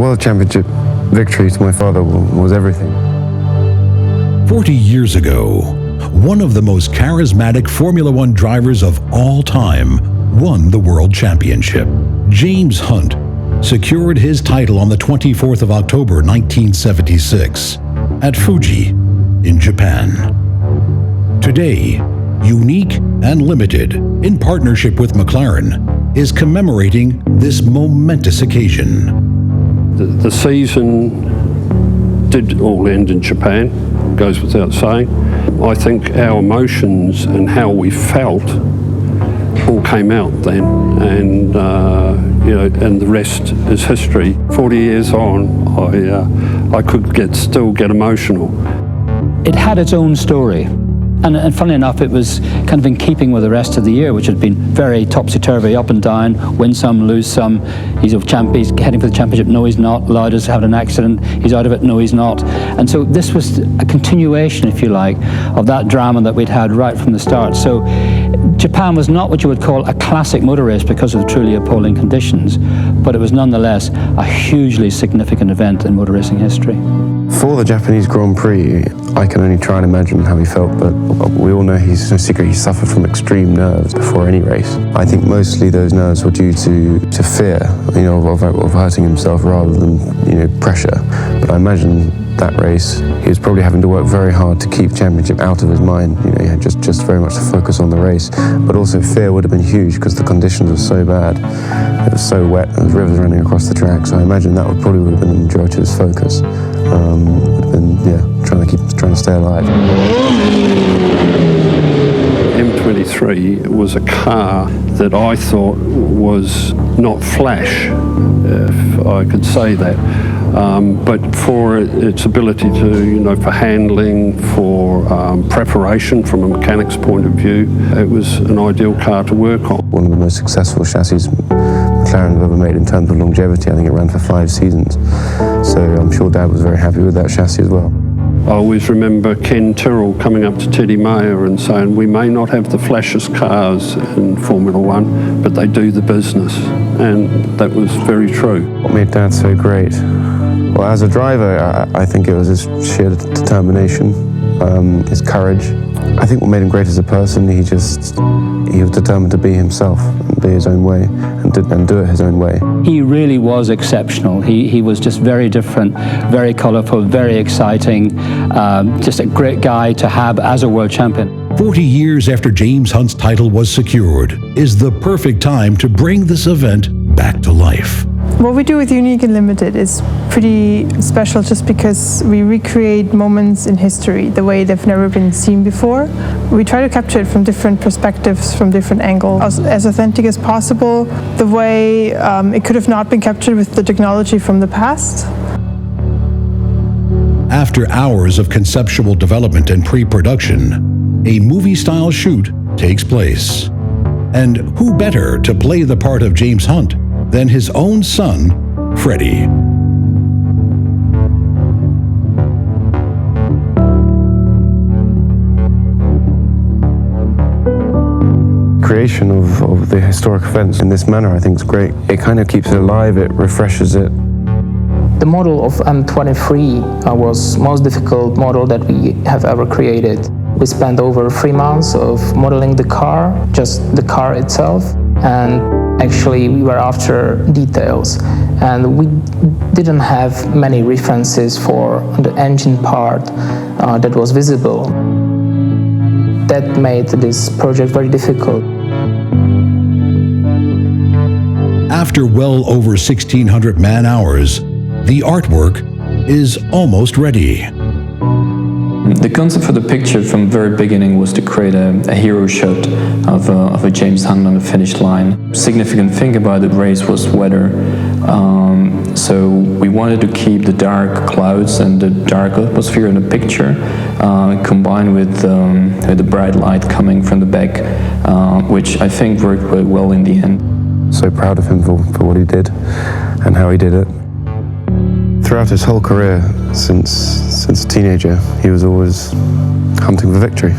World Championship victory to my father was everything. 40 years ago, one of the most charismatic Formula One drivers of all time won the World Championship. James Hunt secured his title on the 24th of October 1976 at Fuji in Japan. Today, Unique and Limited, in partnership with McLaren, is commemorating this momentous occasion. The season did all end in Japan, goes without saying. I think our emotions and how we felt all came out then, and and the rest is history. 40 years on, I could still get emotional. It had its own story. And funnily enough, it was kind of in keeping with the rest of the year, which had been very topsy-turvy, up and down, win some, lose some. He's heading for the championship, no he's not. Lauda's having an accident, he's out of it, no he's not. And so this was a continuation, if you like, of that drama that we'd had right from the start. So Japan was not what you would call a classic motor race because of the truly appalling conditions, but it was nonetheless a hugely significant event in motor racing history. For the Japanese Grand Prix, I can only try and imagine how he felt, but we all know he's no secret he suffered from extreme nerves before any race. I think mostly those nerves were due to fear, of hurting himself rather than, pressure. But I imagine that race, he was probably having to work very hard to keep championship out of his mind. He had just very much to focus on the race. But also fear would have been huge because the conditions were so bad. It was so wet, and there was rivers running across the track. So I imagine that would have been the majority of his focus. Would have been, trying to stay alive. M23 was a car that I thought was not flash, if I could say that. But for its ability to, for handling, for preparation from a mechanic's point of view, it was an ideal car to work on. One of the most successful chassis McLaren have ever made in terms of longevity. I think it ran for 5 seasons. So I'm sure Dad was very happy with that chassis as well. I always remember Ken Tyrrell coming up to Teddy Mayer and saying, we may not have the flashiest cars in Formula One, but they do the business. And that was very true. What made Dad so great? Well, as a driver, I think it was his sheer determination, his courage. I think what made him great as a person, he was determined to be himself and be his own way and do it his own way. He really was exceptional. He was just very different, very colourful, very exciting, just a great guy to have as a world champion. 40 years after James Hunt's title was secured is the perfect time to bring this event back to life. What we do with Unique and Limited is pretty special just because we recreate moments in history the way they've never been seen before. We try to capture it from different perspectives, from different angles, as authentic as possible, the way it could have not been captured with the technology from the past. After hours of conceptual development and pre-production, a movie-style shoot takes place. And who better to play the part of James Hunt than his own son, Freddie? Creation of the historic events in this manner, I think, is great. It kind of keeps it alive, it refreshes it. The model of M23 was the most difficult model that we have ever created. We spent over 3 months of modeling the car, just the car itself, and actually we were after details. And we didn't have many references for the engine part that was visible. That made this project very difficult. After well over 1,600 man-hours, the artwork is almost ready. The concept for the picture from the very beginning was to create a hero shot of a James Hunt on the finish line. Significant thing about the race was weather. So we wanted to keep the dark clouds and the dark atmosphere in the picture combined with the bright light coming from the back, which I think worked very well in the end. So proud of him for what he did and how he did it. Throughout his whole career, since a teenager, he was always hunting for victory.